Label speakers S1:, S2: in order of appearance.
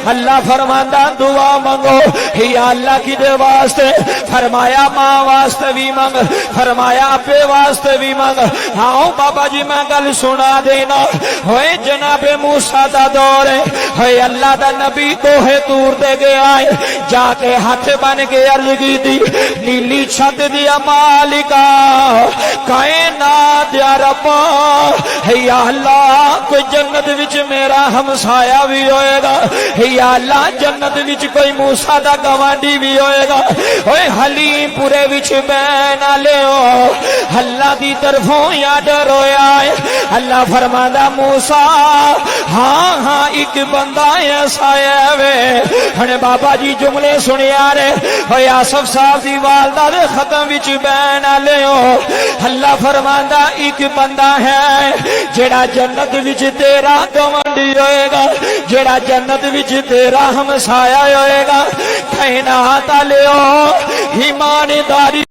S1: اللہ فرماندا دعا منگو یا اللہ کی دے واسطے، فرمایا ماں واسطے بھی منگ، فرمایا اپے واسطے بھی منگ۔ ہاں بابا جی میں گل سنا دینا، ہوئے جناب موسیٰ دا دور ہے، ہوئے اللہ دا نبی کوہ طور دے گیا ہے، جا کے ہاتھ بن کے عرض کی دی نیلی چھت دیا مالکا کائنات یا ربا، یا اللہ کوئی جنت وچ میرا ہمسایا بھی ہوئے گا، یا اللہ جنت وچ کوئی موسیٰ دا گوانڈی بھی ہوئے گا، اوے حلیم پورے وچ بینا لے ہو اللہ دی طرفوں یا ڈر ہویا ہے۔ اللہ فرمادا موسیٰ ہاں ہاں ایک بندہ ایسا ہے وے، ہنے بابا جی جملے سنیا رہے، اوے آصف صاحب دی والدہ دے ختم وچ بینا لے ہو اللہ فرمادا ایک بندہ ہے جیڑا جنت وچ تیرا گوانڈی ہوئے گا، جیڑا جنت وچ تیرا ہمسایا ہوئے گا، کائنات والے ایمانداری